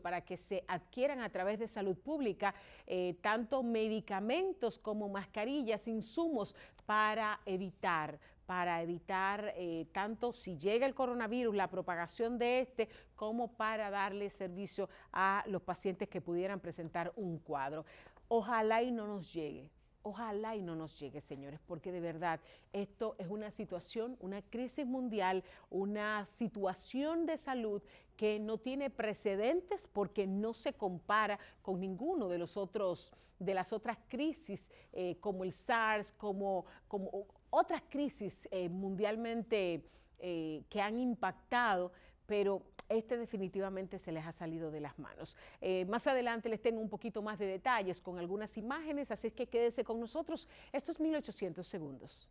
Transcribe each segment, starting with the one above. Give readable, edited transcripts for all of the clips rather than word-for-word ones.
para que se adquieran a través de salud pública tanto medicamentos como mascarillas, insumos para evitar tanto si llega el coronavirus, la propagación de este, como para darle servicio a los pacientes que pudieran presentar un cuadro. Ojalá y no nos llegue. Ojalá y no nos llegue, señores, porque de verdad esto es una situación, una crisis mundial, una situación de salud que no tiene precedentes porque no se compara con ninguno de las otras crisis como el SARS, como otras crisis mundialmente que han impactado, pero definitivamente se les ha salido de las manos. Más adelante les tengo un poquito más de detalles con algunas imágenes, así que quédese con nosotros. Esto es 1800 segundos.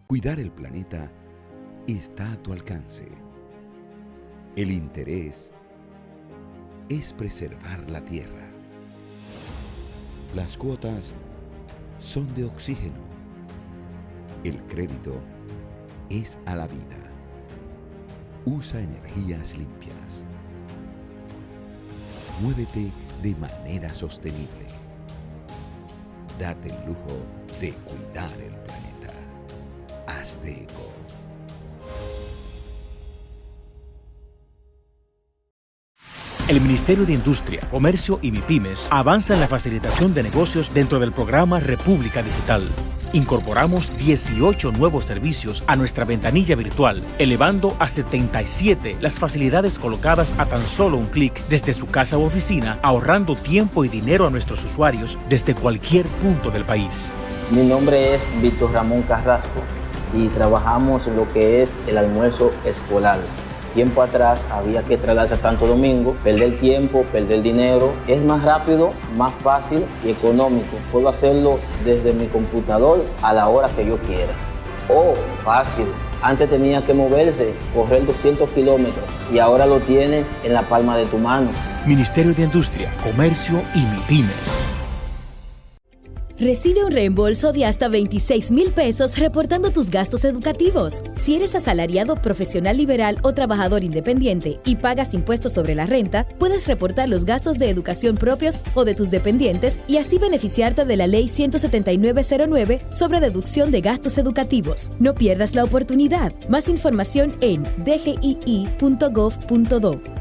Cuidar el planeta está a tu alcance. El interés es preservar la tierra. Las cuotas son de oxígeno. El crédito es a la vida. Usa energías limpias. Muévete de manera sostenible. Date el lujo de cuidar el planeta. Hazte eco. El Ministerio de Industria, Comercio y MIPYMES avanza en la facilitación de negocios dentro del programa República Digital. Incorporamos 18 nuevos servicios a nuestra ventanilla virtual, elevando a 77 las facilidades colocadas a tan solo un clic desde su casa u oficina, ahorrando tiempo y dinero a nuestros usuarios desde cualquier punto del país. Mi nombre es Víctor Ramón Carrasco y trabajamos en lo que es el almuerzo escolar. Tiempo atrás había que trasladarse a Santo Domingo, perder tiempo, perder dinero. Es más rápido, más fácil y económico. Puedo hacerlo desde mi computador a la hora que yo quiera. Oh, fácil. Antes tenía que moverse, correr 200 kilómetros y ahora lo tienes en la palma de tu mano. Ministerio de Industria, Comercio y MIPYMES. Recibe un reembolso de hasta 26,000 pesos reportando tus gastos educativos. Si eres asalariado, profesional liberal o trabajador independiente y pagas impuestos sobre la renta, puedes reportar los gastos de educación propios o de tus dependientes y así beneficiarte de la Ley 17909 sobre deducción de gastos educativos. No pierdas la oportunidad. Más información en dgii.gov.do.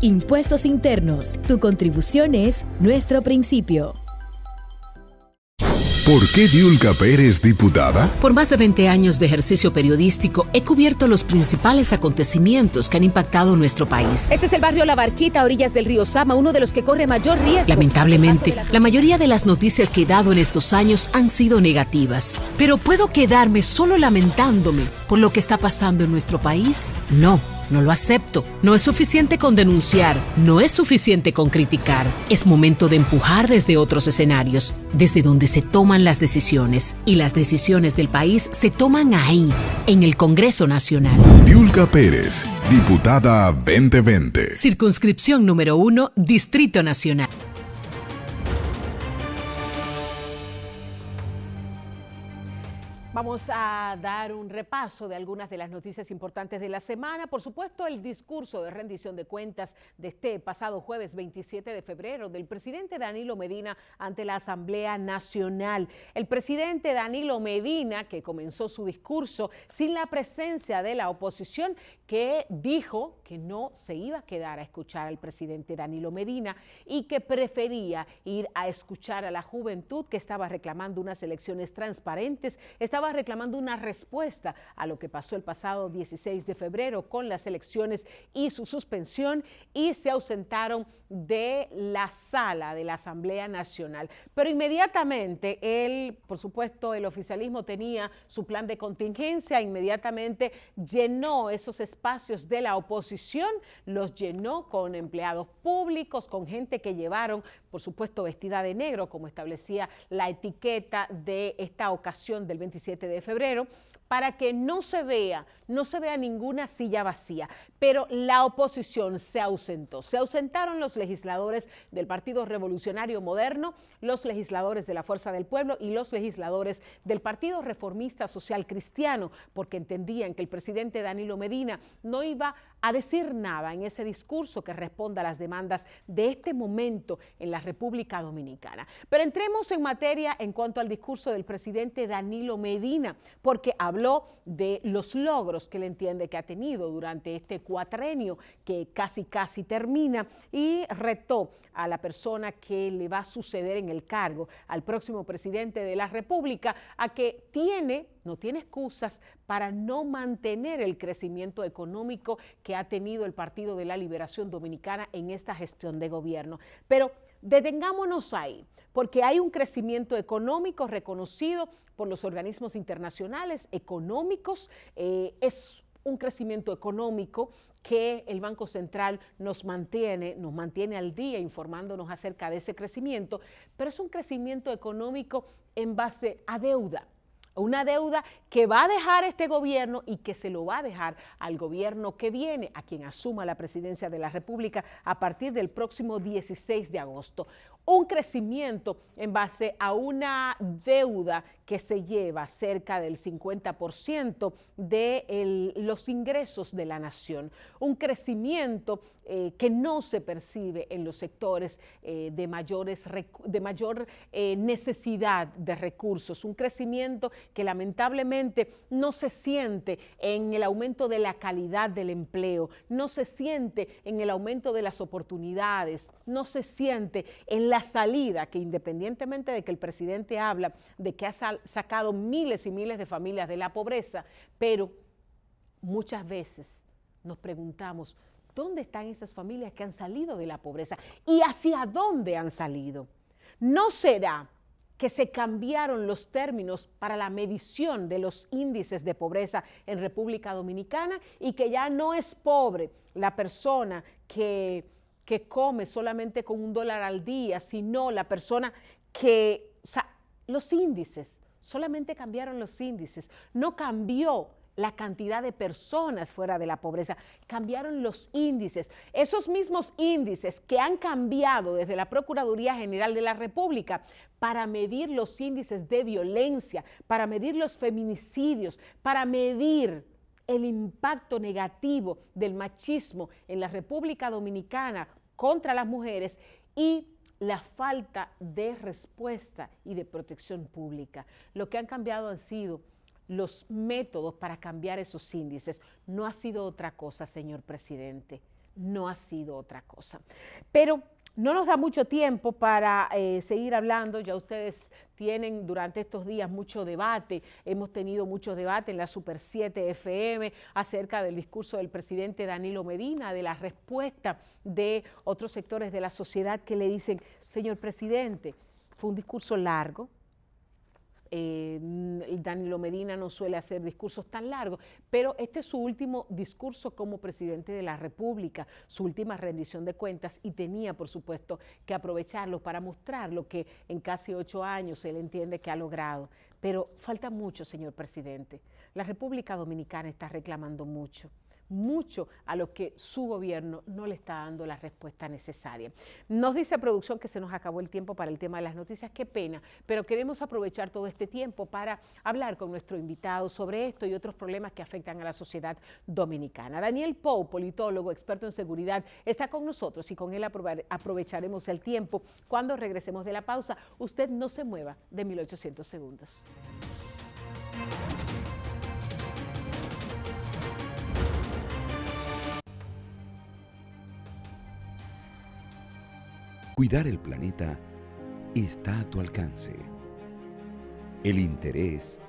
Impuestos internos. Tu contribución es nuestro principio. ¿Por qué Diulca Pérez diputada? Por más de 20 años de ejercicio periodístico, he cubierto los principales acontecimientos que han impactado nuestro país. Este es el barrio La Barquita, a orillas del río Sama, uno de los que corre mayor riesgo. Lamentablemente, la mayoría de las noticias que he dado en estos años han sido negativas. ¿Pero puedo quedarme solo lamentándome por lo que está pasando en nuestro país? No. No lo acepto. No es suficiente con denunciar, no es suficiente con criticar. Es momento de empujar desde otros escenarios, desde donde se toman las decisiones. Y las decisiones del país se toman ahí, en el Congreso Nacional. Diulca Pérez, diputada 2020. Circunscripción número 1, Distrito Nacional. Vamos a dar un repaso de algunas de las noticias importantes de la semana. Por supuesto, el discurso de rendición de cuentas de este pasado jueves 27 de febrero del presidente Danilo Medina ante la Asamblea Nacional. El presidente Danilo Medina, que comenzó su discurso sin la presencia de la oposición, que dijo que no se iba a quedar a escuchar al presidente Danilo Medina y que prefería ir a escuchar a la juventud que estaba reclamando unas elecciones transparentes, estaba reclamando una respuesta a lo que pasó el pasado 16 de febrero con las elecciones y su suspensión, y se ausentaron de la sala de la Asamblea Nacional. Pero inmediatamente por supuesto, el oficialismo tenía su plan de contingencia, inmediatamente llenó esos espacios de la oposición, los llenó con empleados públicos, con gente que llevaron, por supuesto, vestida de negro, como establecía la etiqueta de esta ocasión del 27 de febrero, para que no se vea ninguna silla vacía. pero la oposición se ausentó. Se ausentaron los legisladores del Partido Revolucionario Moderno, los legisladores de la Fuerza del Pueblo y los legisladores del Partido Reformista Social Cristiano, porque entendían que el presidente Danilo Medina no iba a decir nada en ese discurso que responda a las demandas de este momento en la República Dominicana. Pero entremos en materia en cuanto al discurso del presidente Danilo Medina, porque habló de los logros que él entiende que ha tenido durante este cuatrenio que casi termina, y retó a la persona que le va a suceder en el cargo, al próximo presidente de la República, a que no tiene excusas para no mantener el crecimiento económico que ha tenido el Partido de la Liberación Dominicana en esta gestión de gobierno. Pero detengámonos ahí, porque hay un crecimiento económico reconocido por los organismos internacionales económicos, es un crecimiento económico que el Banco Central nos mantiene al día informándonos acerca de ese crecimiento, pero es un crecimiento económico en base a deuda. Una deuda que va a dejar este gobierno y que se lo va a dejar al gobierno que viene, a quien asuma la presidencia de la República a partir del próximo 16 de agosto. Un crecimiento en base a una deuda que se lleva cerca del 50% de los ingresos de la nación. Un crecimiento que no se percibe en los sectores de mayor necesidad de recursos. Un crecimiento que lamentablemente no se siente en el aumento de la calidad del empleo, no se siente en el aumento de las oportunidades, no se siente en la salida, que independientemente de que el presidente habla de que ha sacado miles y miles de familias de la pobreza, pero muchas veces nos preguntamos, ¿dónde están esas familias que han salido de la pobreza y hacia dónde han salido? ¿No será que se cambiaron los términos para la medición de los índices de pobreza en República Dominicana y que ya no es pobre la persona que come solamente con $1 al día, sino la persona que, los índices, solamente cambiaron los índices, no cambió la cantidad de personas fuera de la pobreza, cambiaron los índices. Esos mismos índices que han cambiado desde la Procuraduría General de la República para medir los índices de violencia, para medir los feminicidios, para medir el impacto negativo del machismo en la República Dominicana contra las mujeres y la falta de respuesta y de protección pública. Lo que han cambiado han sido los métodos para cambiar esos índices. No ha sido otra cosa, señor presidente, no ha sido otra cosa. Pero no nos da mucho tiempo para seguir hablando, ya ustedes tienen durante estos días mucho debate, hemos tenido mucho debate en la Super 7 FM acerca del discurso del presidente Danilo Medina, de la respuesta de otros sectores de la sociedad que le dicen, señor presidente, fue un discurso largo, Danilo Medina no suele hacer discursos tan largos, pero este es su último discurso como presidente de la República, su última rendición de cuentas, y tenía, por supuesto, que aprovecharlo para mostrar lo que en casi 8 años él entiende que ha logrado. Pero falta mucho, señor presidente. La República Dominicana está reclamando mucho a lo que su gobierno no le está dando la respuesta necesaria. Nos dice producción que se nos acabó el tiempo para el tema de las noticias, qué pena, pero queremos aprovechar todo este tiempo para hablar con nuestro invitado sobre esto y otros problemas que afectan a la sociedad dominicana. Daniel Pou, politólogo, experto en seguridad, está con nosotros y con él aprovecharemos el tiempo. Cuando regresemos de la pausa, usted no se mueva de 1800 segundos. Cuidar el planeta está a tu alcance. El interés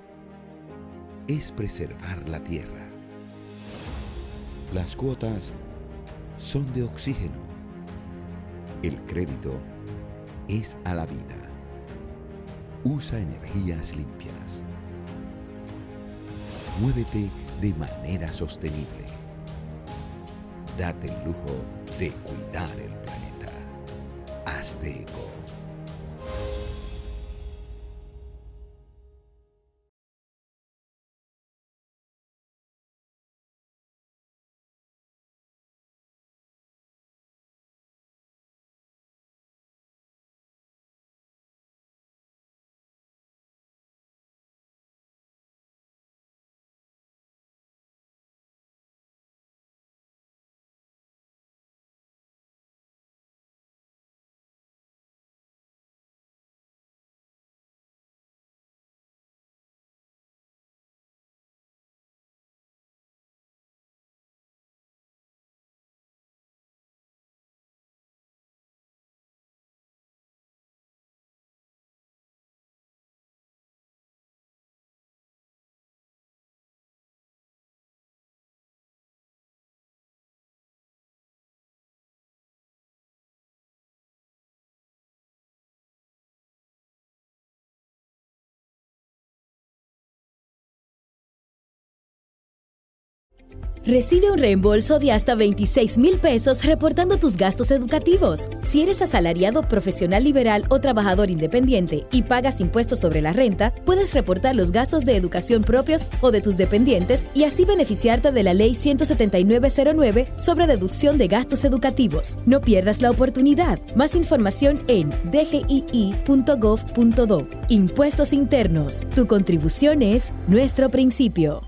es preservar la tierra. Las cuotas son de oxígeno. El crédito es a la vida. Usa energías limpias. Muévete de manera sostenible. Date el lujo de cuidar el planeta. Hazte eco. Recibe un reembolso de hasta 26,000 pesos reportando tus gastos educativos. Si eres asalariado, profesional liberal o trabajador independiente y pagas impuestos sobre la renta, puedes reportar los gastos de educación propios o de tus dependientes y así beneficiarte de la Ley 17909 sobre deducción de gastos educativos. No pierdas la oportunidad. Más información en dgii.gov.do. Impuestos internos. Tu contribución es nuestro principio.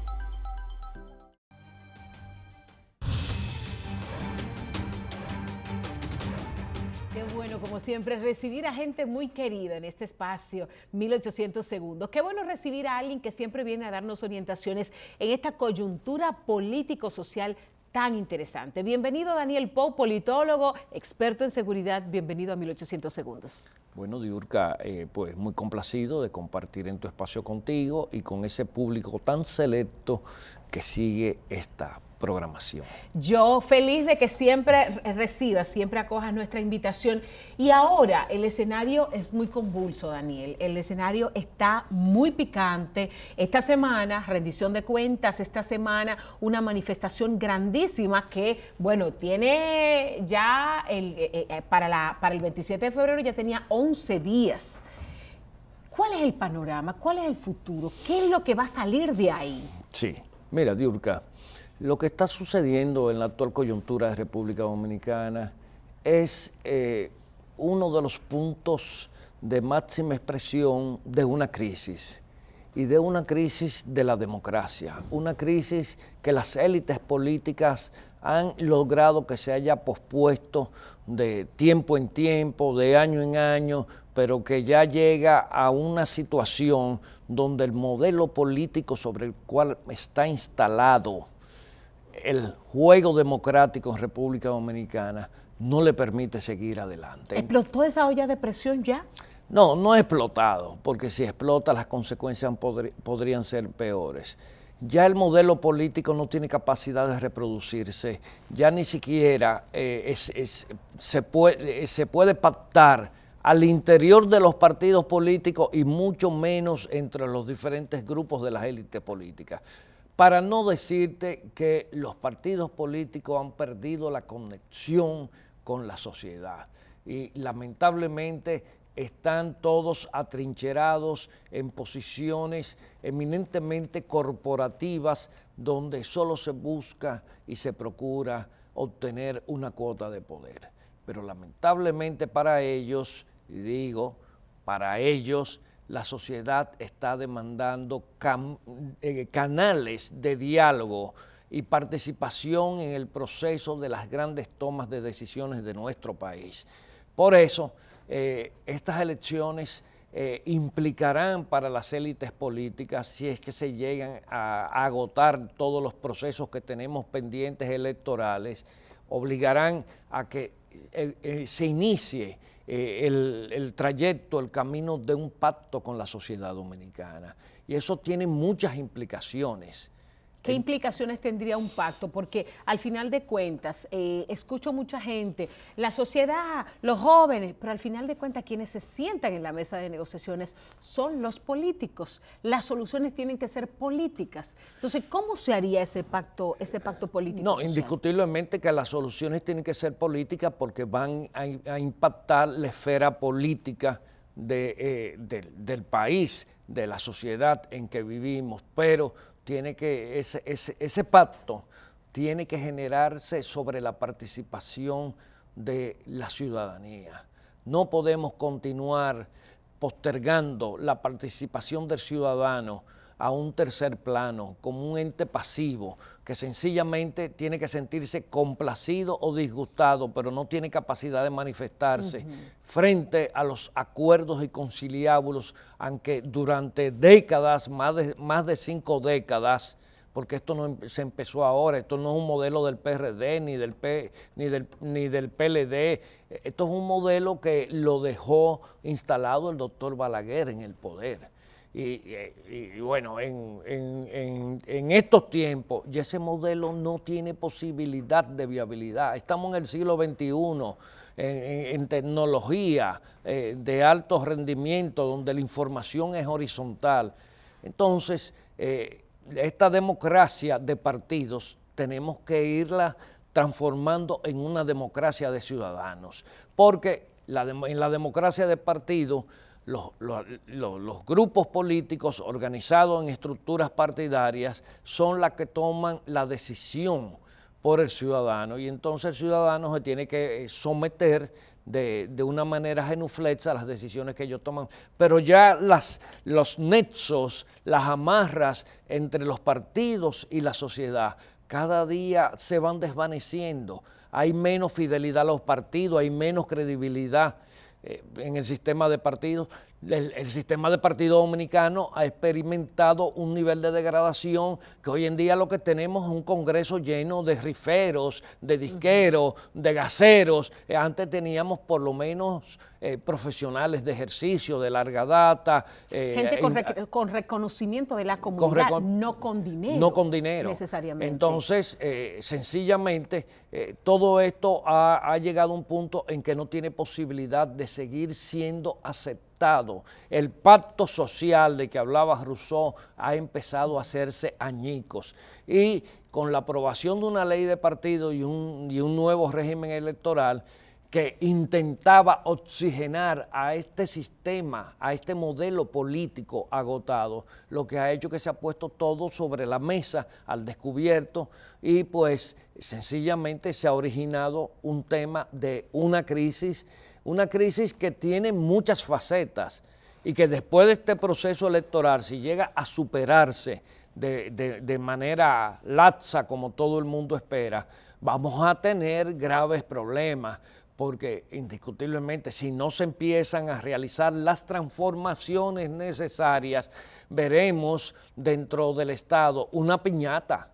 Como siempre, recibir a gente muy querida en este espacio, 1800 segundos. Qué bueno recibir a alguien que siempre viene a darnos orientaciones en esta coyuntura político-social tan interesante. Bienvenido Daniel Pou, politólogo, experto en seguridad. Bienvenido a 1800 segundos. Bueno, Diurka, pues muy complacido de compartir en tu espacio contigo y con ese público tan selecto que sigue esta programación. Yo feliz de que siempre recibas, siempre acojas nuestra invitación. Y ahora el escenario es muy convulso, Daniel. El escenario está muy picante. Esta semana, rendición de cuentas, esta semana una manifestación grandísima que, bueno, tiene ya, para el 27 de febrero ya tenía 11 días. ¿Cuál es el panorama? ¿Cuál es el futuro? ¿Qué es lo que va a salir de ahí? Sí, mira, Diurka, lo que está sucediendo en la actual coyuntura de República Dominicana es uno de los puntos de máxima expresión de una crisis y de una crisis de la democracia, una crisis que las élites políticas han logrado que se haya pospuesto de tiempo en tiempo, de año en año, pero que ya llega a una situación donde el modelo político sobre el cual está instalado el juego democrático en República Dominicana no le permite seguir adelante. ¿Explotó esa olla de presión ya? No, no ha explotado, porque si explota las consecuencias podrían ser peores. Ya el modelo político no tiene capacidad de reproducirse, ya ni siquiera se puede pactar al interior de los partidos políticos y mucho menos entre los diferentes grupos de las élites políticas. Para no decirte que los partidos políticos han perdido la conexión con la sociedad y lamentablemente están todos atrincherados en posiciones eminentemente corporativas donde solo se busca y se procura obtener una cuota de poder. Pero lamentablemente para ellos, y digo, para ellos, la sociedad está demandando canales de diálogo y participación en el proceso de las grandes tomas de decisiones de nuestro país. Por eso, estas elecciones implicarán para las élites políticas, si es que se llegan a agotar todos los procesos que tenemos pendientes electorales, obligarán a que se inicie el trayecto, el camino de un pacto con la sociedad dominicana. Y eso tiene muchas implicaciones. ¿Qué implicaciones tendría un pacto? Porque al final de cuentas, escucho mucha gente, la sociedad, los jóvenes, pero al final de cuentas quienes se sientan en la mesa de negociaciones son los políticos. Las soluciones tienen que ser políticas. Entonces, ¿cómo se haría ese pacto político? No, social? Indiscutiblemente que las soluciones tienen que ser políticas porque van a impactar la esfera política del país, de la sociedad en que vivimos, pero ese pacto tiene que generarse sobre la participación de la ciudadanía. No podemos continuar postergando la participación del ciudadano a un tercer plano, como un ente pasivo, que sencillamente tiene que sentirse complacido o disgustado, pero no tiene capacidad de manifestarse frente a los acuerdos y conciliábulos, aunque durante décadas, más de 5 décadas, porque esto no se empezó ahora, esto no es un modelo del PRD ni del PLD, esto es un modelo que lo dejó instalado el doctor Balaguer en el poder. Y bueno, en estos tiempos ya ese modelo no tiene posibilidad de viabilidad. Estamos en el siglo XXI, en tecnología de alto rendimiento, donde la información es horizontal. Entonces, esta democracia de partidos tenemos que irla transformando en una democracia de ciudadanos, porque en la democracia de partido, los grupos políticos organizados en estructuras partidarias son las que toman la decisión por el ciudadano, y entonces el ciudadano se tiene que someter de una manera genuflexa a las decisiones que ellos toman. Pero ya los nexos, las amarras entre los partidos y la sociedad cada día se van desvaneciendo. Hay menos fidelidad a los partidos, hay menos credibilidad en el sistema de partidos. El sistema de partido dominicano ha experimentado un nivel de degradación que hoy en día lo que tenemos es un Congreso lleno de riferos, de disqueros, de gaseros. Antes teníamos por lo menos profesionales de ejercicio, de larga data. Gente con reconocimiento de la comunidad, no con dinero. No con dinero. Necesariamente. Entonces, sencillamente, todo esto ha llegado a un punto en que no tiene posibilidad de seguir siendo aceptado. El pacto social de que hablaba Rousseau ha empezado a hacerse añicos, y con la aprobación de una ley de partido y un nuevo régimen electoral que intentaba oxigenar a este sistema, a este modelo político agotado, lo que ha hecho que se ha puesto todo sobre la mesa al descubierto, y pues sencillamente se ha originado un tema de una crisis que tiene muchas facetas, y que después de este proceso electoral, si llega a superarse de manera laxa como todo el mundo espera, vamos a tener graves problemas, porque indiscutiblemente si no se empiezan a realizar las transformaciones necesarias, veremos dentro del Estado una piñata.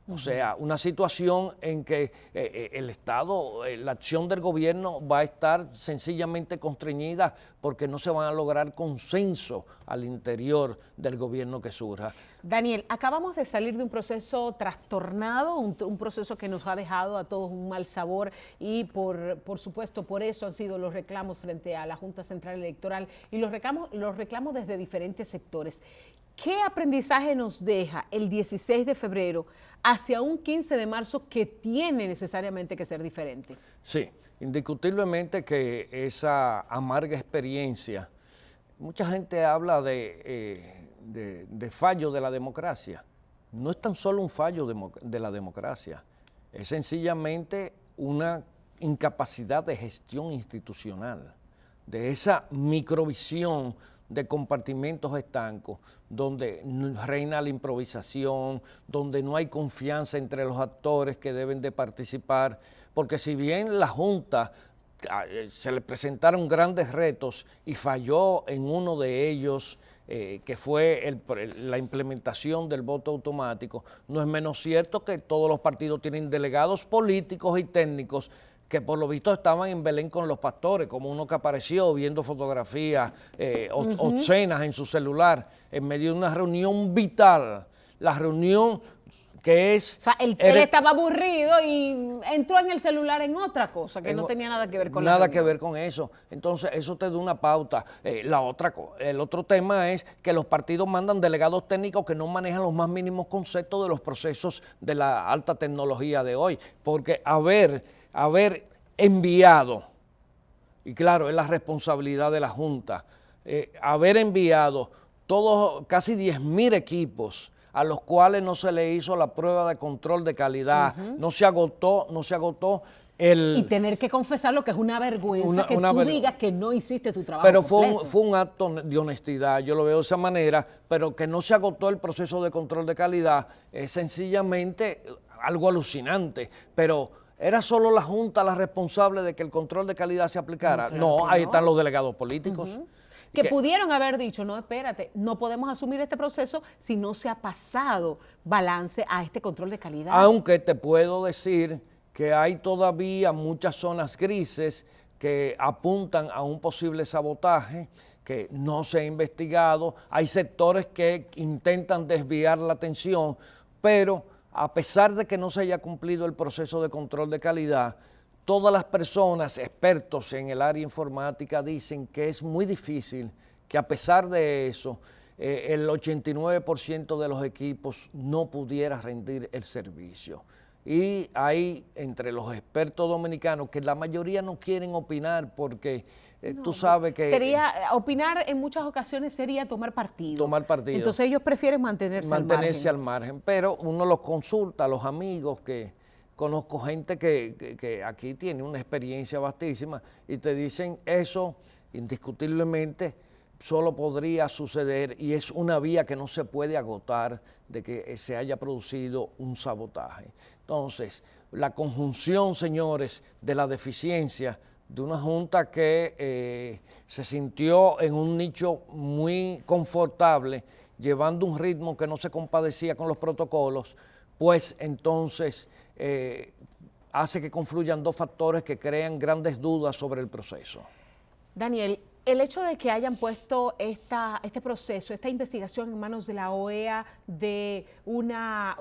O sea, una situación en que el Estado, la acción del gobierno va a estar sencillamente constreñida porque no se van a lograr consenso al interior del gobierno que surja. Daniel, acabamos de salir de un proceso trastornado, un proceso que nos ha dejado a todos un mal sabor, y por supuesto por eso han sido los reclamos frente a la Junta Central Electoral y los reclamos desde diferentes sectores. ¿Qué aprendizaje nos deja el 16 de febrero hacia un 15 de marzo que tiene necesariamente que ser diferente? Sí, indiscutiblemente que esa amarga experiencia, mucha gente habla de fallo de la democracia. No es tan solo un fallo de la democracia, es sencillamente una incapacidad de gestión institucional, de esa microvisión de compartimentos estancos, donde reina la improvisación, donde no hay confianza entre los actores que deben de participar, porque si bien la Junta se le presentaron grandes retos y falló en uno de ellos, que fue la implementación del voto automático, no es menos cierto que todos los partidos tienen delegados políticos y técnicos que por lo visto estaban en Belén con los pastores, como uno que apareció viendo fotografías obscenas en su celular, en medio de una reunión vital, la reunión que es... O sea, él estaba aburrido y entró en el celular en otra cosa, que no tenía nada que ver con nada que ver con eso. Entonces, eso te da una pauta. El otro tema es que los partidos mandan delegados técnicos que no manejan los más mínimos conceptos de los procesos de la alta tecnología de hoy, porque haber enviado, y claro, es la responsabilidad de la Junta, haber enviado casi 10.000 equipos a los cuales no se le hizo la prueba de control de calidad, no se agotó y tener que confesar lo que es una vergüenza, que tú digas que no hiciste tu trabajo pero completo. fue un acto de honestidad, yo lo veo de esa manera, pero que no se agotó el proceso de control de calidad es sencillamente algo alucinante, pero ¿era solo la Junta la responsable de que el control de calidad se aplicara? No, ahí están los delegados políticos. Que pudieron haber dicho, no, espérate, no podemos asumir este proceso si no se ha pasado balance a este control de calidad. Aunque te puedo decir que hay todavía muchas zonas grises que apuntan a un posible sabotaje que no se ha investigado. Hay sectores que intentan desviar la atención, pero a pesar de que no se haya cumplido el proceso de control de calidad, todas las personas expertos en el área informática dicen que es muy difícil que a pesar de eso, el 89% de los equipos no pudiera rendir el servicio. y hay entre los expertos dominicanos que la mayoría no quieren opinar porque tú sabes que... Opinar en muchas ocasiones sería tomar partido. Tomar partido. Entonces ellos prefieren mantenerse al margen. Pero uno los consulta, a los amigos que... Conozco gente que aquí tiene una experiencia vastísima y te dicen eso indiscutiblemente solo podría suceder y es una vía que no se puede agotar de que se haya producido un sabotaje. Entonces, la conjunción, señores, de la deficiencia de una junta que se sintió en un nicho muy confortable, llevando un ritmo que no se compadecía con los protocolos, pues entonces hace que confluyan dos factores que crean grandes dudas sobre el proceso. Daniel, el hecho de que hayan puesto este proceso, esta investigación en manos de la OEA de una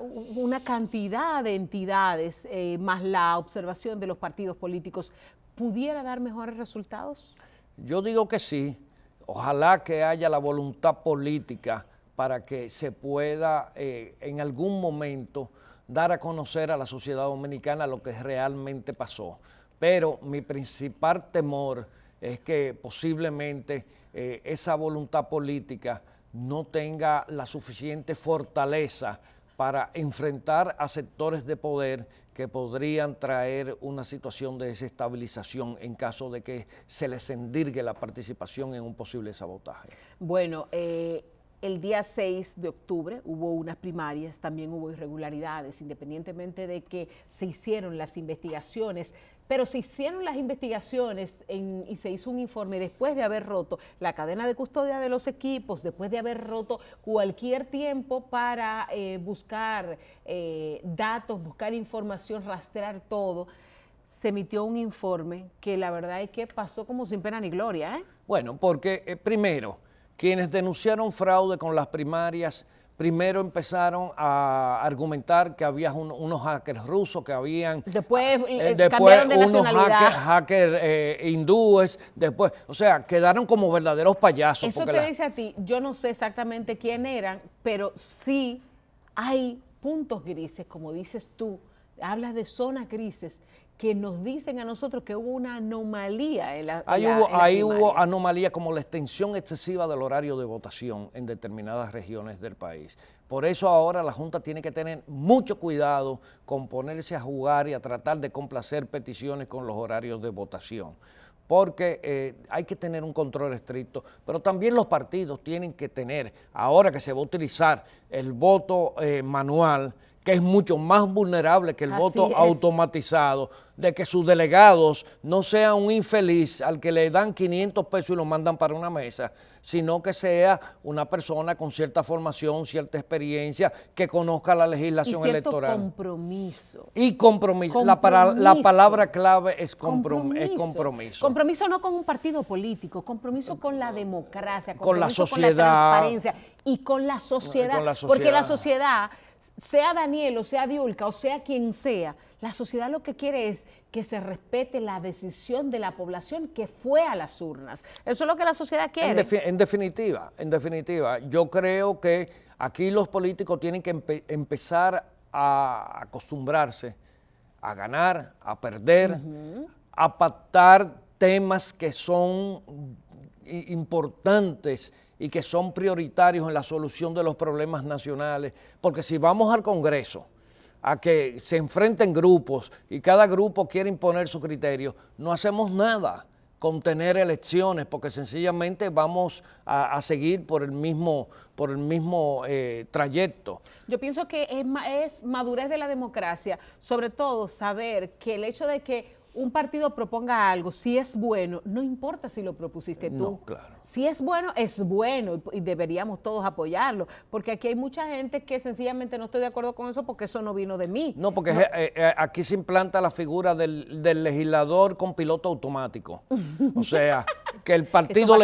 cantidad de entidades, más la observación de los partidos políticos, ¿pudiera dar mejores resultados? Yo digo que sí. Ojalá que haya la voluntad política para que se pueda en algún momento dar a conocer a la sociedad dominicana lo que realmente pasó. Pero mi principal temor es que posiblemente esa voluntad política no tenga la suficiente fortaleza para enfrentar a sectores de poder que podrían traer una situación de desestabilización en caso de que se les endirgue la participación en un posible sabotaje. Bueno, el día 6 de octubre hubo unas primarias, también hubo irregularidades, independientemente de que se hicieron las investigaciones, pero se hicieron las investigaciones y se hizo un informe después de haber roto la cadena de custodia de los equipos, después de haber roto cualquier tiempo para buscar datos, buscar información, rastrear todo. Se emitió un informe que la verdad es que pasó como sin pena ni gloria, ¿eh? Bueno, porque primero, quienes denunciaron fraude con las primarias, primero empezaron a argumentar que había unos hackers rusos que habían... Después cambiaron de nacionalidad. Hackers hindúes, después, o sea, quedaron como verdaderos payasos. Eso te dice a ti, yo no sé exactamente quién eran, pero sí hay puntos grises, como dices tú, hablas de zonas grises, que nos dicen a nosotros que hubo una anomalía en Ahí hubo anomalía como la extensión excesiva del horario de votación en determinadas regiones del país. Por eso ahora la Junta tiene que tener mucho cuidado con ponerse a jugar y a tratar de complacer peticiones con los horarios de votación, porque hay que tener un control estricto, pero también los partidos tienen que tener, ahora que se va a utilizar el voto manual, que es mucho más vulnerable que el voto automatizado, de que sus delegados no sean un infeliz al que le dan 500 pesos y lo mandan para una mesa, sino que sea una persona con cierta formación, cierta experiencia, que conozca la legislación electoral. Compromiso. Y compromiso. La palabra clave es compromiso. Compromiso no con un partido político, compromiso con la democracia, con la sociedad, con la transparencia y con la sociedad. Porque la sociedad, sea Daniel o sea Diulca o sea quien sea, la sociedad lo que quiere es que se respete la decisión de la población que fue a las urnas. Eso es lo que la sociedad quiere. En definitiva, yo creo que aquí los políticos tienen que empezar a acostumbrarse a ganar, a perder, a pactar temas que son importantes y que son prioritarios en la solución de los problemas nacionales, porque si vamos al Congreso a que se enfrenten grupos y cada grupo quiere imponer su criterio, no hacemos nada con tener elecciones, porque sencillamente vamos a seguir por el mismo trayecto. Yo pienso que es madurez de la democracia, sobre todo saber que el hecho de que un partido proponga algo, si es bueno, no importa si lo propusiste tú. No, claro. Si es bueno y deberíamos todos apoyarlo, porque aquí hay mucha gente que sencillamente no estoy de acuerdo con eso porque eso no vino de mí. No, porque aquí se implanta la figura del legislador con piloto automático. O sea, que el partido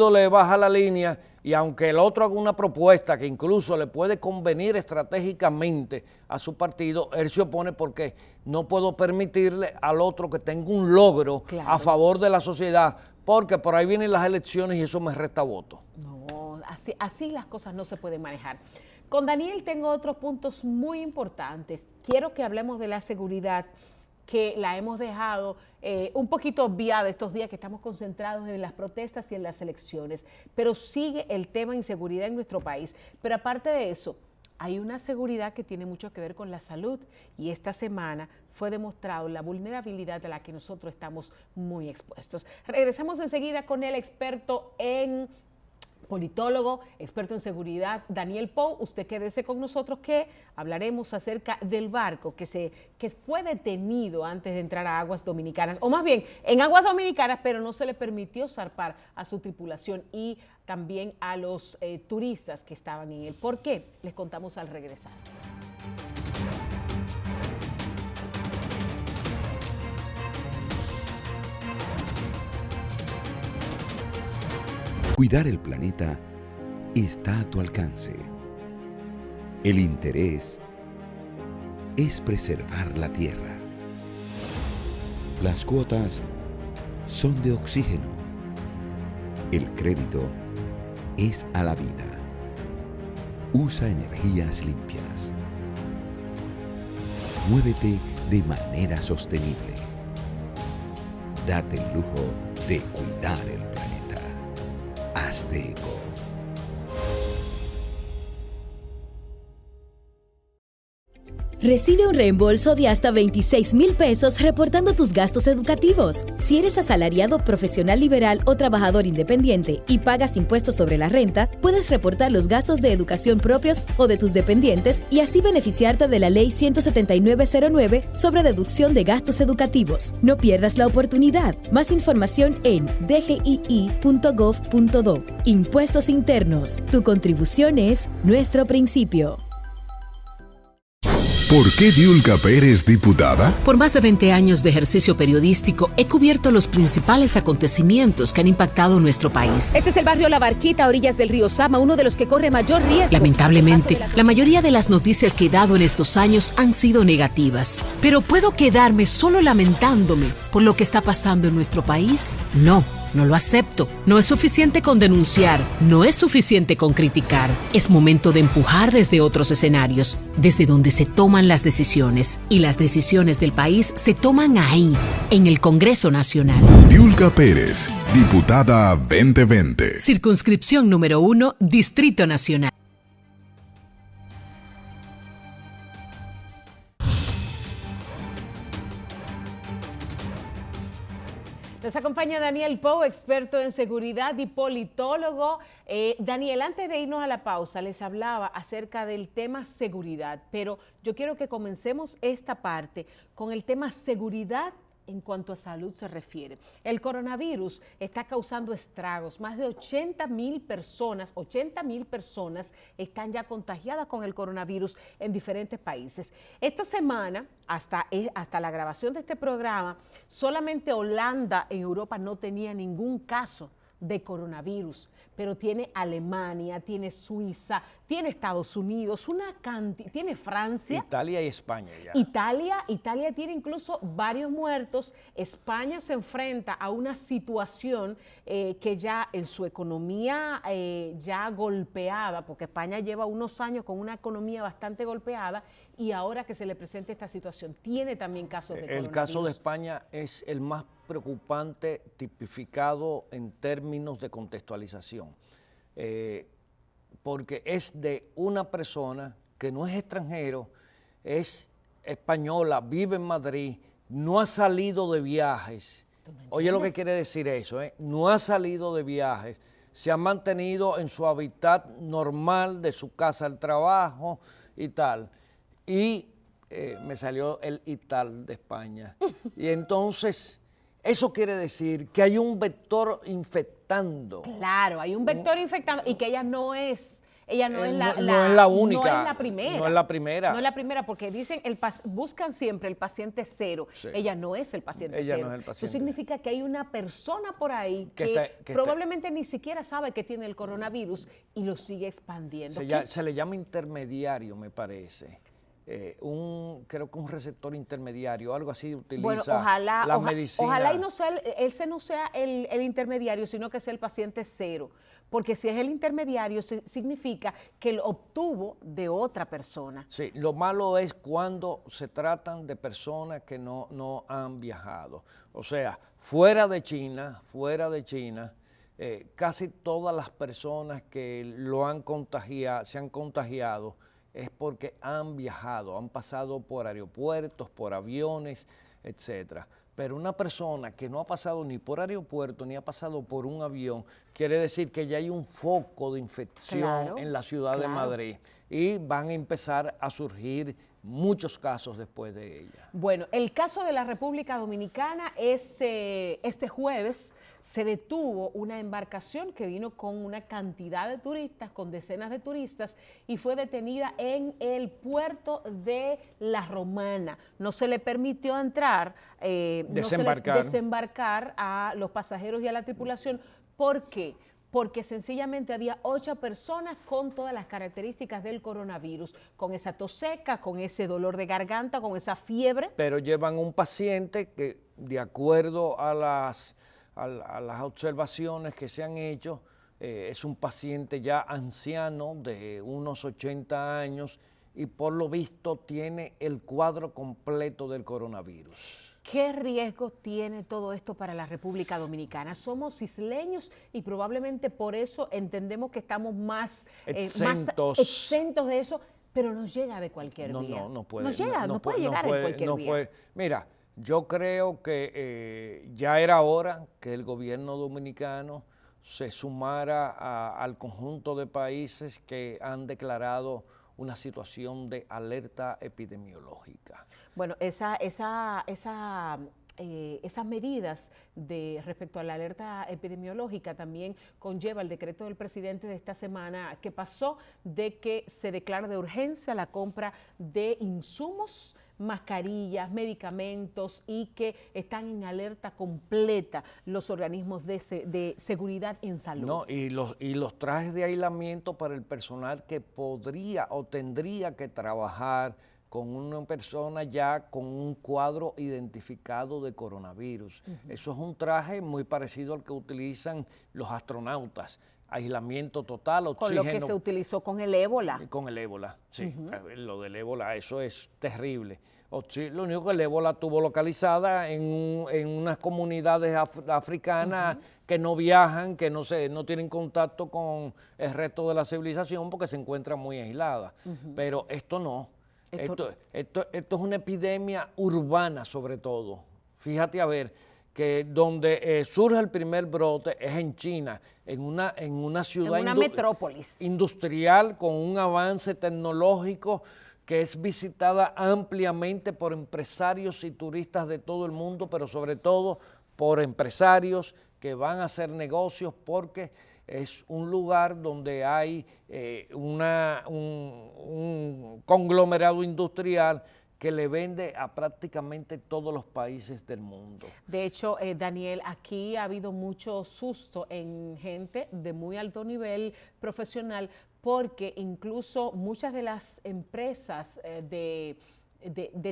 le baja la línea y aunque el otro haga una propuesta que incluso le puede convenir estratégicamente a su partido, él se opone porque no puedo permitirle al otro que tenga un logro a favor de la sociedad, porque por ahí vienen las elecciones y eso me resta votos. No, así las cosas no se pueden manejar. Con Daniel tengo otros puntos muy importantes. Quiero que hablemos de la seguridad, que la hemos dejado un poquito obviada estos días que estamos concentrados en las protestas y en las elecciones, pero sigue el tema de inseguridad en nuestro país. Pero aparte de eso, hay una seguridad que tiene mucho que ver con la salud y esta semana fue demostrado la vulnerabilidad a la que nosotros estamos muy expuestos. Regresamos enseguida con el experto en politólogo, experto en seguridad, Daniel Pou. Usted quédese con nosotros que hablaremos acerca del barco que fue detenido antes de entrar a aguas dominicanas, o más bien en aguas dominicanas, pero no se le permitió zarpar a su tripulación y también a los turistas que estaban en él. ¿Por qué? Les contamos al regresar. Cuidar el planeta está a tu alcance. El interés es preservar la tierra. Las cuotas son de oxígeno. El crédito es a la vida. Usa energías limpias. Muévete de manera sostenible. Date el lujo de cuidar el planeta. Hazte eco. Recibe un reembolso de hasta 26,000 pesos reportando tus gastos educativos. Si eres asalariado, profesional liberal o trabajador independiente y pagas impuestos sobre la renta, puedes reportar los gastos de educación propios o de tus dependientes y así beneficiarte de la Ley 17909 sobre deducción de gastos educativos. No pierdas la oportunidad. Más información en dgii.gov.do. Impuestos internos. Tu contribución es nuestro principio. ¿Por qué Diulca Pérez diputada? Por más de 20 años de ejercicio periodístico, he cubierto los principales acontecimientos que han impactado nuestro país. Este es el barrio La Barquita, a orillas del río Sama, uno de los que corre mayor riesgo. Lamentablemente, la mayoría de las noticias que he dado en estos años han sido negativas. ¿Pero puedo quedarme solo lamentándome por lo que está pasando en nuestro país? No. No lo acepto. No es suficiente con denunciar, no es suficiente con criticar. Es momento de empujar desde otros escenarios, desde donde se toman las decisiones. Y las decisiones del país se toman ahí, en el Congreso Nacional. Diulca Pérez, diputada 2020. Circunscripción número 1, Distrito Nacional. Nos acompaña Daniel Pou, experto en seguridad y politólogo. Daniel, antes de irnos a la pausa, les hablaba acerca del tema seguridad, pero yo quiero que comencemos esta parte con el tema seguridad en cuanto a salud se refiere. El coronavirus está causando estragos. Más de 80,000 personas están ya contagiadas con el coronavirus en diferentes países. Esta semana, hasta la grabación de este programa, solamente Holanda en Europa no tenía ningún caso de coronavirus, pero tiene Alemania, tiene Suiza, tiene Estados Unidos, tiene Francia. Italia y España ya. Italia tiene incluso varios muertos. España se enfrenta a una situación que ya en su economía ya golpeada, porque España lleva unos años con una economía bastante golpeada y ahora que se le presenta esta situación, tiene también casos de coronavirus. El caso de España es el más preocupante tipificado en términos de contextualización, porque es de una persona que no es extranjero, es española, vive en Madrid, no ha salido de viajes. Oye lo que quiere decir eso, no ha salido de viajes, se ha mantenido en su hábitat normal de su casa al trabajo y tal. Y me salió el Ital de España. Y entonces, eso quiere decir que hay un vector infectando. Claro, hay un vector infectando y que ella no es la única. No es la primera. No es la primera. No es la primera porque dicen, buscan siempre el paciente cero. Sí. Ella no es el paciente cero. No es el paciente. Eso significa que hay una persona por ahí que probablemente ni siquiera sabe que tiene el coronavirus y lo sigue expandiendo. Se le llama intermediario, me parece. creo que un receptor intermediario, algo así utiliza bueno, medicina. Ojalá y no sea no sea el intermediario, sino que sea el paciente cero. Porque si es el intermediario, significa que lo obtuvo de otra persona. Sí, lo malo es cuando se tratan de personas que no han viajado. O sea, fuera de China, casi todas las personas que se han contagiado es porque han viajado, han pasado por aeropuertos, por aviones, etcétera. Pero una persona que no ha pasado ni por aeropuerto ni ha pasado por un avión, quiere decir que ya hay un foco de infección en la ciudad de Madrid y van a empezar a surgir muchos casos después de ella. Bueno, el caso de la República Dominicana, este jueves se detuvo una embarcación que vino con una cantidad de turistas, con decenas de turistas, y fue detenida en el puerto de La Romana. No se le permitió entrar, desembarcar a los pasajeros y a la tripulación. ¿Por qué? Porque sencillamente había 8 personas con todas las características del coronavirus, con esa tos seca, con ese dolor de garganta, con esa fiebre. Pero llevan un paciente que, de acuerdo a las observaciones que se han hecho, es un paciente ya anciano de unos 80 años y por lo visto tiene el cuadro completo del coronavirus. ¿Qué riesgo tiene todo esto para la República Dominicana? Somos isleños y probablemente por eso entendemos que estamos más exentos de eso, pero nos llega de cualquier día. No puede. No puede llegar en cualquier día. Mira, yo creo que ya era hora que el gobierno dominicano se sumara al conjunto de países que han declarado una situación de alerta epidemiológica. Bueno, esas medidas respecto a la alerta epidemiológica también conlleva el decreto del presidente de esta semana que pasó de que se declara de urgencia la compra de insumos, mascarillas, medicamentos y que están en alerta completa los organismos de seguridad en salud. No, y los trajes de aislamiento para el personal que podría o tendría que trabajar con una persona ya con un cuadro identificado de coronavirus. Eso es un traje muy parecido al que utilizan los astronautas. Aislamiento total, oxígeno. Con lo que se utilizó con el ébola. Con el ébola, sí. Lo del ébola, eso es terrible. Lo único que el ébola tuvo localizada en unas comunidades africanas que no viajan, que no tienen contacto con el resto de la civilización porque se encuentran muy aisladas. Pero esto no. Esto es una epidemia urbana sobre todo. Fíjate a ver que donde surge el primer brote es en China, en una ciudad, en una metrópolis industrial con un avance tecnológico que es visitada ampliamente por empresarios y turistas de todo el mundo, pero sobre todo por empresarios que van a hacer negocios porque es un lugar donde hay un conglomerado industrial que le vende a prácticamente todos los países del mundo. De hecho, Daniel, aquí ha habido mucho susto en gente de muy alto nivel profesional porque incluso muchas de las empresas de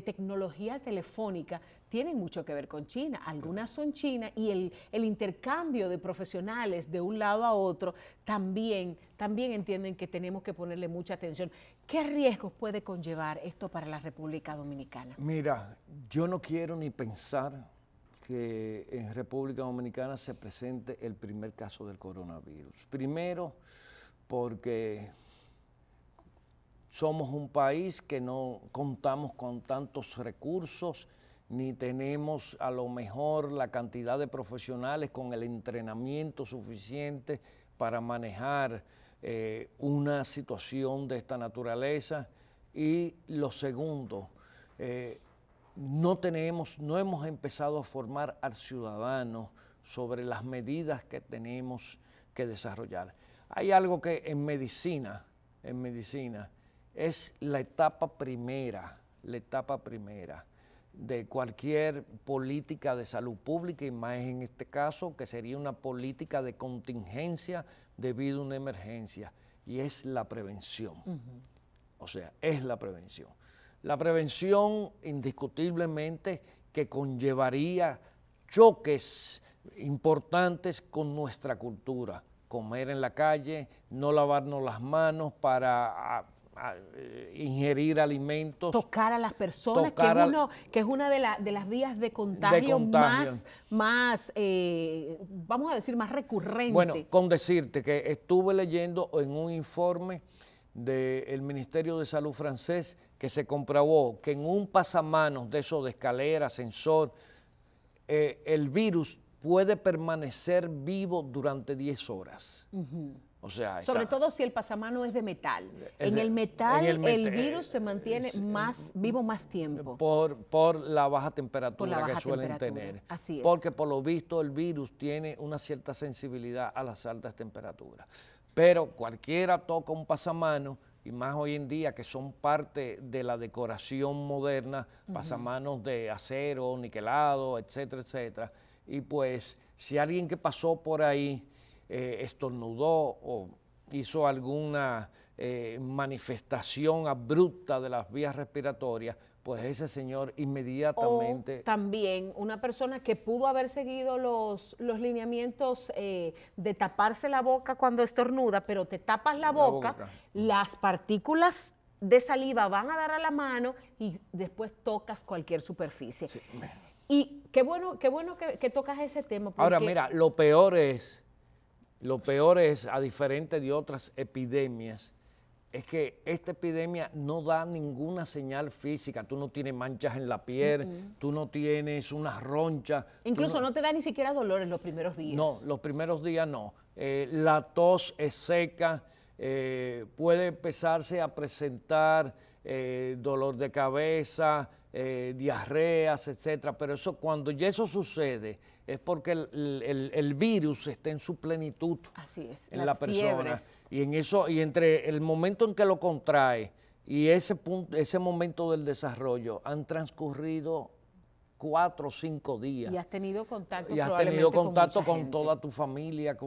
tecnología telefónica tienen mucho que ver con China. Algunas son chinas y el intercambio de profesionales de un lado a otro también entienden que tenemos que ponerle mucha atención. ¿Qué riesgos puede conllevar esto para la República Dominicana? Mira, yo no quiero ni pensar que en República Dominicana se presente el primer caso del coronavirus. Primero, porque somos un país que no contamos con tantos recursos, ni tenemos a lo mejor la cantidad de profesionales con el entrenamiento suficiente para manejar una situación de esta naturaleza. Y lo segundo, no hemos empezado a formar al ciudadano sobre las medidas que tenemos que desarrollar. Hay algo que en medicina es la etapa primera de cualquier política de salud pública y más en este caso que sería una política de contingencia debido a una emergencia y es la prevención. O sea, es la prevención. La prevención, indiscutiblemente, que conllevaría choques importantes con nuestra cultura. Comer en la calle, no lavarnos las manos para ingerir alimentos. Tocar a las personas, que es una de las vías de contagio, más vamos a decir, más recurrente. Bueno, con decirte que estuve leyendo en un informe del Ministerio de Salud francés que se comprobó que en un pasamanos de esos de escalera, ascensor, el virus puede permanecer vivo durante 10 horas. O sea, sobre todo si el pasamano es de metal. En el metal el virus se mantiene vivo más tiempo. Por la baja temperatura que suelen tener. Así es. Porque por lo visto el virus tiene una cierta sensibilidad a las altas temperaturas. Pero cualquiera toca un pasamano, y más hoy en día que son parte de la decoración moderna, pasamanos de acero, niquelado, etcétera, etcétera. Y pues si alguien que pasó por ahí estornudó o hizo alguna manifestación abrupta de las vías respiratorias, pues ese señor inmediatamente... O también una persona que pudo haber seguido los lineamientos de taparse la boca cuando estornuda, pero te tapas la boca, las partículas de saliva van a dar a la mano y después tocas cualquier superficie. Sí. Y qué bueno que tocas ese tema. Porque... Ahora, mira, lo peor es, a diferente de otras epidemias, es que esta epidemia no da ninguna señal física. Tú no tienes manchas en la piel, tú no tienes unas ronchas. Incluso no te da ni siquiera dolor en los primeros días. No, los primeros días no. La tos es seca, puede empezarse a presentar dolor de cabeza, diarreas, etcétera, pero eso cuando ya eso sucede es porque el virus está en su plenitud. Así es, en la persona. Y en eso, y entre el momento en que lo contrae y ese momento del desarrollo han transcurrido 4 o 5 días. Y has tenido contacto y has tenido contacto con toda tu familia.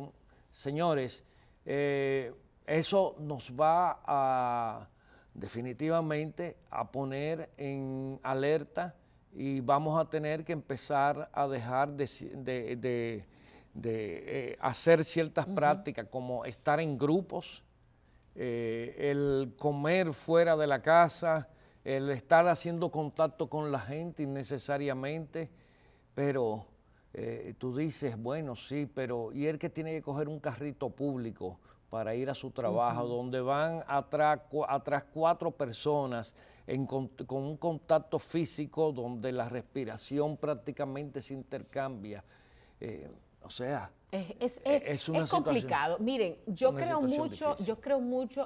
Señores, eso nos va a definitivamente a poner en alerta y vamos a tener que empezar a dejar de hacer ciertas prácticas como estar en grupos, el comer fuera de la casa, el estar haciendo contacto con la gente innecesariamente, pero tú dices, bueno, sí, pero ¿y el que tiene que coger un carrito público para ir a su trabajo, donde van atrás 4 personas con un contacto físico, donde la respiración prácticamente se intercambia? O sea, es complicado. Miren, yo creo mucho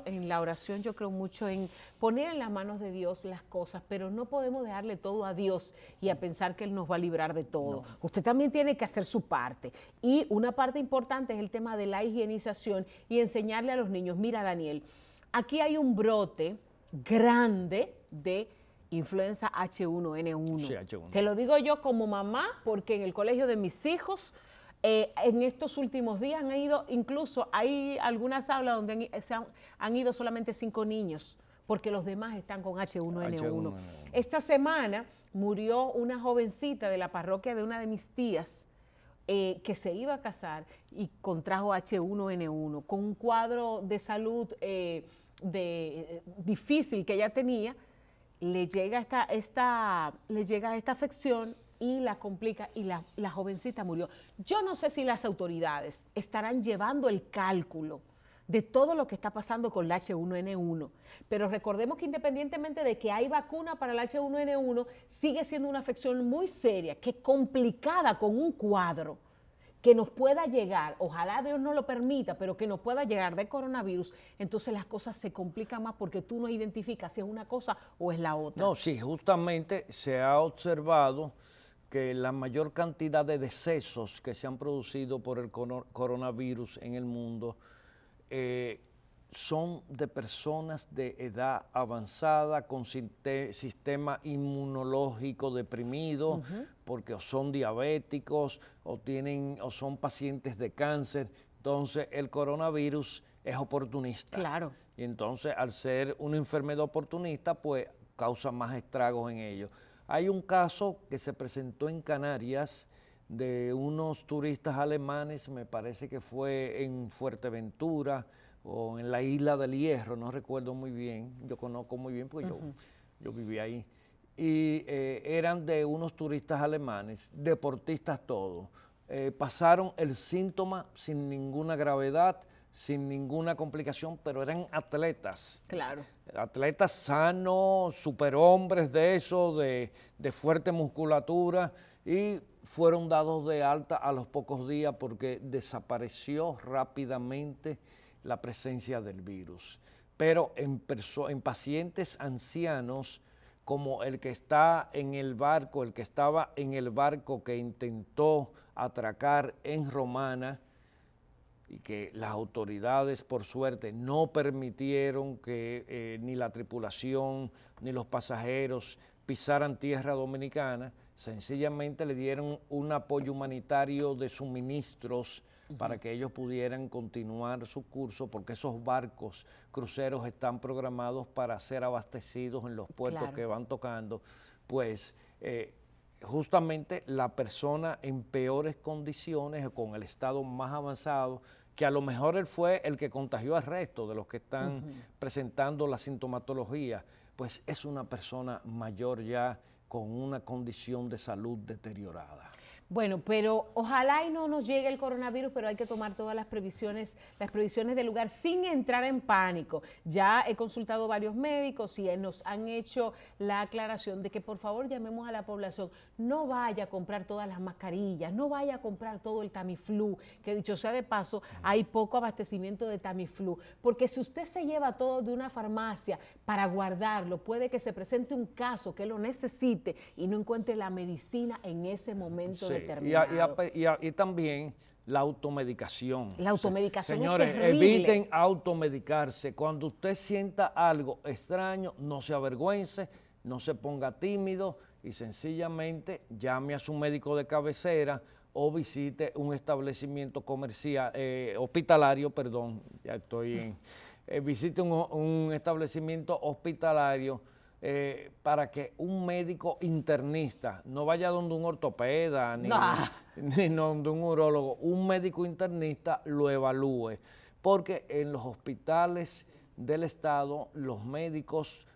en la oración, yo creo mucho en poner en las manos de Dios las cosas, pero no podemos dejarle todo a Dios y a pensar que Él nos va a librar de todo. No. Usted también tiene que hacer su parte. Y una parte importante es el tema de la higienización y enseñarle a los niños. Mira, Daniel, aquí hay un brote grande de influenza H1N1. Sí, H1. Te lo digo yo como mamá, porque en el colegio de mis hijos... en estos últimos días han ido, incluso hay algunas aulas donde han ido solamente 5 niños, porque los demás están con H1N1. Esta semana murió una jovencita de la parroquia de una de mis tías que se iba a casar y contrajo H1N1, con un cuadro de salud difícil que ella tenía, le llega esta afección y la complica y la jovencita murió. Yo no sé si las autoridades estarán llevando el cálculo de todo lo que está pasando con la H1N1, pero recordemos que independientemente de que hay vacuna para el H1N1, sigue siendo una afección muy seria, que complicada, con un cuadro que nos pueda llegar, ojalá Dios no lo permita, pero que nos pueda llegar de coronavirus, entonces las cosas se complican más porque tú no identificas si es una cosa o es la otra. No, sí, justamente se ha observado que la mayor cantidad de decesos que se han producido por el coronavirus en el mundo son de personas de edad avanzada con sistema inmunológico deprimido, porque o son diabéticos o son pacientes de cáncer. Entonces el coronavirus es oportunista. Claro. Y entonces al ser una enfermedad oportunista, pues causa más estragos en ellos. Hay un caso que se presentó en Canarias de unos turistas alemanes, me parece que fue en Fuerteventura o en la isla del Hierro, no recuerdo muy bien, yo conozco muy bien porque yo viví ahí, y eran de unos turistas alemanes, deportistas todos, pasaron el síntoma sin ninguna gravedad, sin ninguna complicación, pero eran atletas. Claro. Atletas sanos, superhombres de eso, de fuerte musculatura, y fueron dados de alta a los pocos días porque desapareció rápidamente la presencia del virus. Pero en pacientes ancianos, como el que está en el barco, el que estaba en el barco que intentó atracar en Romana, y que las autoridades, por suerte, no permitieron que ni la tripulación ni los pasajeros pisaran tierra dominicana, sencillamente le dieron un apoyo humanitario de suministros para que ellos pudieran continuar su curso, porque esos barcos cruceros están programados para ser abastecidos en los puertos que van tocando, pues justamente la persona en peores condiciones, con el estado más avanzado, que a lo mejor él fue el que contagió al resto de los que están presentando la sintomatología, pues es una persona mayor ya con una condición de salud deteriorada. Bueno, pero ojalá y no nos llegue el coronavirus, pero hay que tomar todas las previsiones del lugar sin entrar en pánico. Ya he consultado varios médicos y nos han hecho la aclaración de que por favor llamemos a la población, no vaya a comprar todas las mascarillas, no vaya a comprar todo el Tamiflu, que dicho sea de paso, hay poco abastecimiento de Tamiflu, porque si usted se lleva todo de una farmacia para guardarlo, puede que se presente un caso que lo necesite y no encuentre la medicina en ese momento determinado. Y también la automedicación. La automedicación, señores, es terrible. eviten automedicarse. Cuando usted sienta algo extraño, no se avergüence, no se ponga tímido y sencillamente llame a su médico de cabecera o visite un establecimiento comercial, hospitalario, perdón, ya estoy en... visite un establecimiento hospitalario para que un médico internista, no vaya donde un ortopeda ni donde un urólogo, un médico internista lo evalúe, porque en los hospitales del Estado los médicos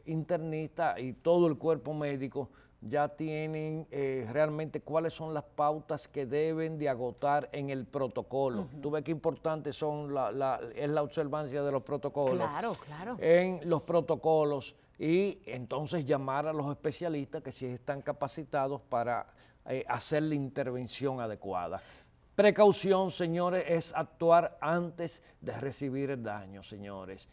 internistas y todo el cuerpo médico ya tienen realmente cuáles son las pautas que deben de agotar en el protocolo. Tú ves qué importante son es la observancia de los protocolos. Claro, claro. En los protocolos y entonces llamar a los especialistas que sí están capacitados para hacer la intervención adecuada. Precaución, señores, es actuar antes de recibir el daño, señores.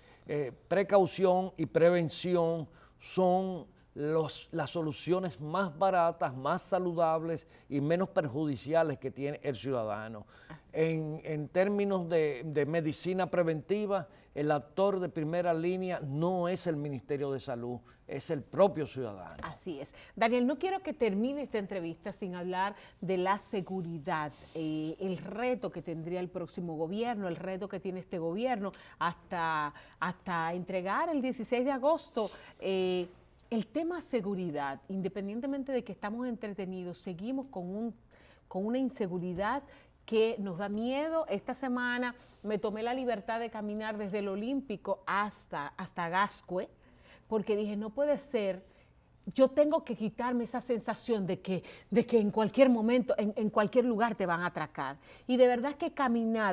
Precaución y prevención son las soluciones más baratas, más saludables y menos perjudiciales que tiene el ciudadano. En términos de medicina preventiva, el actor de primera línea no es el Ministerio de Salud, es el propio ciudadano. Así es. Daniel, no quiero que termine esta entrevista sin hablar de la seguridad, el reto que tendría el próximo gobierno, el reto que tiene este gobierno hasta entregar el 16 de agosto. El tema seguridad, independientemente de que estamos entretenidos, seguimos con una inseguridad que nos da miedo. Esta semana me tomé la libertad de caminar desde el Olímpico hasta Gascue, porque dije, no puede ser, yo tengo que quitarme esa sensación de que en cualquier momento, en cualquier lugar te van a atracar. Y de verdad que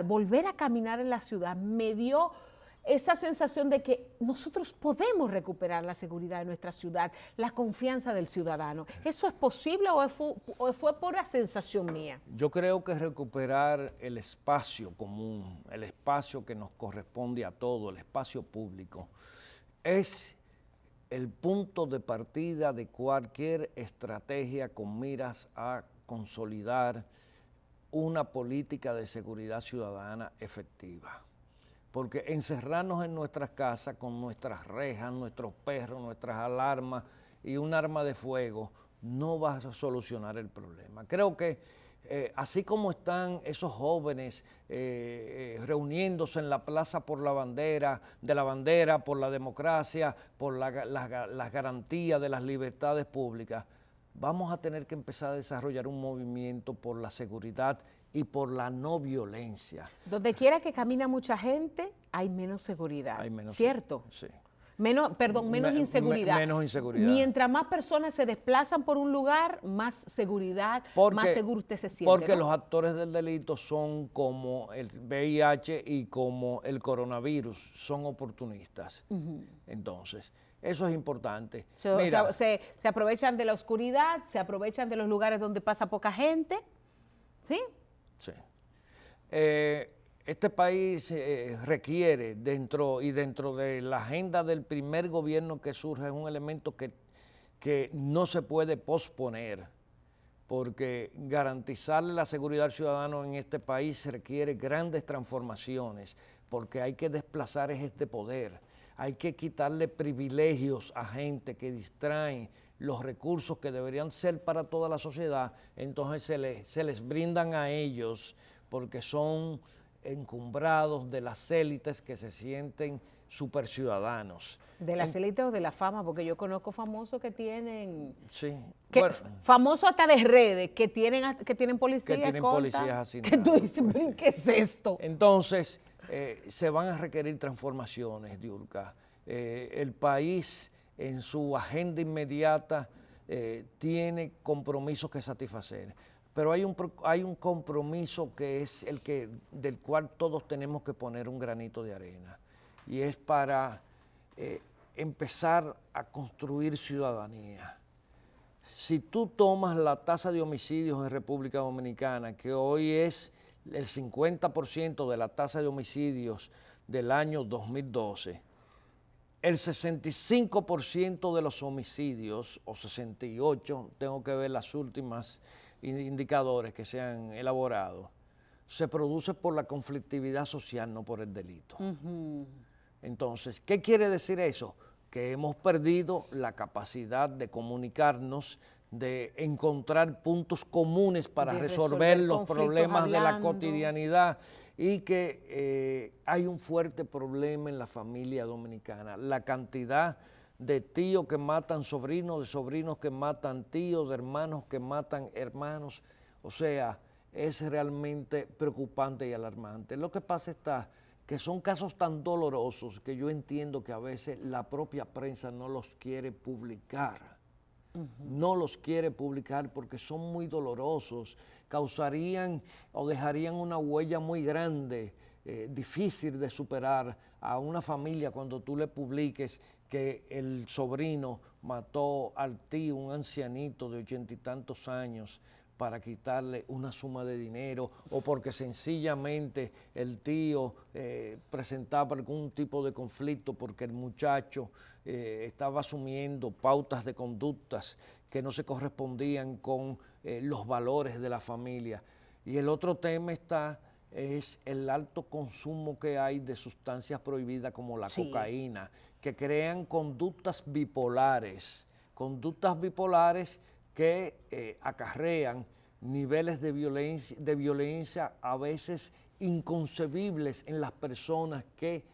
volver a caminar en la ciudad me dio esa sensación de que nosotros podemos recuperar la seguridad de nuestra ciudad, la confianza del ciudadano. ¿Eso es posible o fue pura sensación mía? Yo creo que recuperar el espacio común, el espacio que nos corresponde a todos, el espacio público, es el punto de partida de cualquier estrategia con miras a consolidar una política de seguridad ciudadana efectiva. Porque encerrarnos en nuestras casas con nuestras rejas, nuestros perros, nuestras alarmas y un arma de fuego no va a solucionar el problema. Creo que así como están esos jóvenes reuniéndose en la plaza por la bandera, por la democracia, por las garantías de las libertades públicas, vamos a tener que empezar a desarrollar un movimiento por la seguridad y por la no violencia. Donde quiera que camina mucha gente, hay menos seguridad, ¿cierto? Sí. Menos inseguridad. Menos inseguridad. Mientras más personas se desplazan por un lugar, más seguridad, más seguro usted se siente. Porque ¿no? los actores del delito son como el VIH y como el coronavirus, son oportunistas. Entonces, eso es importante. Mira, se aprovechan de la oscuridad, se aprovechan de los lugares donde pasa poca gente, ¿sí? Sí. Este país requiere, dentro de la agenda del primer gobierno que surge, es un elemento que no se puede posponer, porque garantizarle la seguridad al ciudadano en este país requiere grandes transformaciones, porque hay que desplazar este poder, hay que quitarle privilegios a gente que distraen los recursos que deberían ser para toda la sociedad, entonces se les brindan a ellos porque son encumbrados de las élites que se sienten superciudadanos. ¿De las élites o de la fama? Porque yo conozco famosos que tienen... Sí. Famosos hasta de redes, que tienen policías. Que tienen policías asignados. Que tú dices, ¿qué es esto? Entonces, se van a requerir transformaciones, Diulca. El país, en su agenda inmediata, tiene compromisos que satisfacer. Pero hay un compromiso que es del cual todos tenemos que poner un granito de arena, y es para empezar a construir ciudadanía. Si tú tomas la tasa de homicidios en República Dominicana, que hoy es el 50% de la tasa de homicidios del año 2012, el 65% de los homicidios, o 68%, tengo que ver las últimas indicadores que se han elaborado, se produce por la conflictividad social, no por el delito. Entonces, ¿qué quiere decir eso? Que hemos perdido la capacidad de comunicarnos, de encontrar puntos comunes para resolver los problemas de la cotidianidad, y que hay un fuerte problema en la familia dominicana. La cantidad de tíos que matan sobrinos, de sobrinos que matan tíos, de hermanos que matan hermanos, o sea, es realmente preocupante y alarmante. Lo que pasa está que son casos tan dolorosos que yo entiendo que a veces la propia prensa no los quiere publicar. No los quiere publicar porque son muy dolorosos, causarían o dejarían una huella muy grande, difícil de superar a una familia cuando tú le publiques que el sobrino mató al tío, un ancianito de 80 y tantos años, para quitarle una suma de dinero, o porque sencillamente el tío presentaba algún tipo de conflicto porque el muchacho estaba asumiendo pautas de conductas que no se correspondían con los valores de la familia. Y el otro tema es el alto consumo que hay de sustancias prohibidas como la cocaína, que crean conductas bipolares que acarrean niveles de violencia a veces inconcebibles en las personas que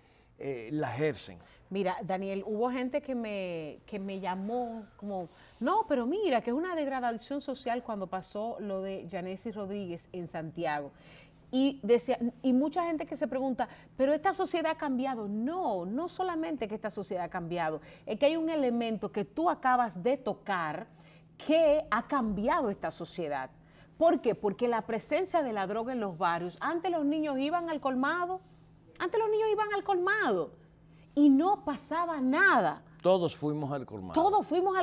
la ejercen. Mira, Daniel, hubo gente que me llamó como, no, pero mira, que es una degradación social cuando pasó lo de Yanesy Rodríguez en Santiago. Y mucha gente que se pregunta, pero esta sociedad ha cambiado. No, no solamente que esta sociedad ha cambiado, es que hay un elemento que tú acabas de tocar que ha cambiado esta sociedad. ¿Por qué? Porque la presencia de la droga en los barrios, antes los niños iban al colmado, y no pasaba nada. Todos fuimos al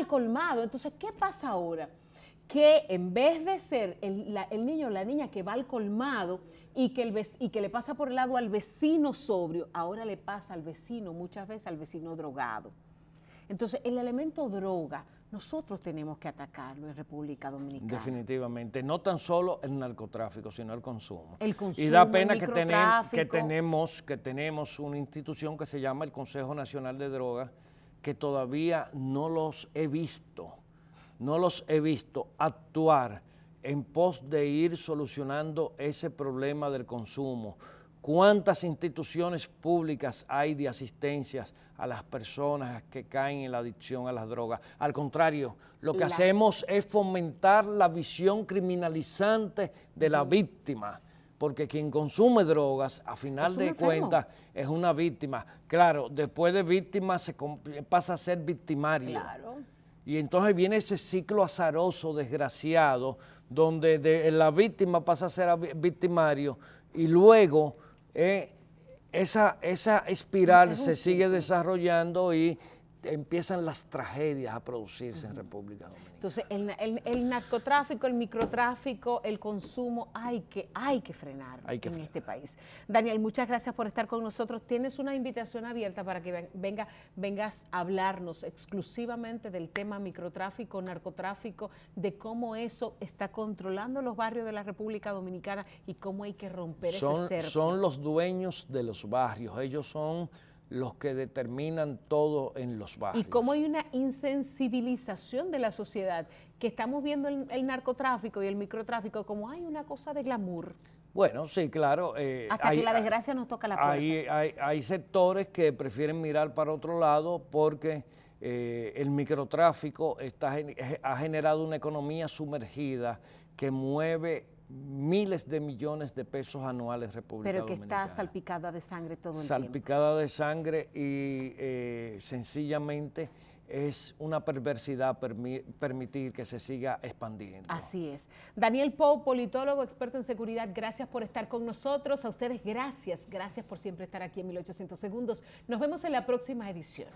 colmado. Entonces, ¿qué pasa ahora? Que en vez de ser el niño o la niña que va al colmado y que le pasa por el lado al vecino sobrio, ahora le pasa al vecino, muchas veces al vecino drogado. Entonces, el elemento droga, nosotros tenemos que atacarlo en República Dominicana. Definitivamente, no tan solo el narcotráfico, sino el consumo. Y da pena que tenemos una institución que se llama el Consejo Nacional de Drogas, que todavía no los he visto actuar en pos de ir solucionando ese problema del consumo. ¿Cuántas instituciones públicas hay de asistencias a las personas que caen en la adicción a las drogas? Al contrario, lo que hacemos es fomentar la visión criminalizante de la víctima, porque quien consume drogas, a final de cuentas, es una víctima. Claro, después de víctima pasa a ser victimario. Claro. Y entonces viene ese ciclo azaroso, desgraciado, donde la víctima pasa a ser victimario y luego esa espiral se sigue desarrollando y empiezan las tragedias a producirse en República Dominicana. Entonces, el narcotráfico, el microtráfico, el consumo, hay que frenar en este país. Daniel, muchas gracias por estar con nosotros. Tienes una invitación abierta para que vengas a hablarnos exclusivamente del tema microtráfico, narcotráfico, de cómo eso está controlando los barrios de la República Dominicana y cómo hay que romper ese cerco. Son los dueños de los barrios, ellos son los que determinan todo en los barrios. Y cómo hay una insensibilización de la sociedad, que estamos viendo el narcotráfico y el microtráfico como hay una cosa de glamour. Bueno, sí, claro. Hasta que la desgracia nos toca la puerta. Hay sectores que prefieren mirar para otro lado porque el microtráfico ha generado una economía sumergida que mueve miles de millones de pesos anuales en República Dominicana. Pero que está salpicada de sangre todo el tiempo. Salpicada de sangre y sencillamente es una perversidad permitir que se siga expandiendo. Así es. Daniel Pou, politólogo, experto en seguridad, gracias por estar con nosotros. A ustedes, gracias por siempre estar aquí en 1800 segundos. Nos vemos en la próxima edición.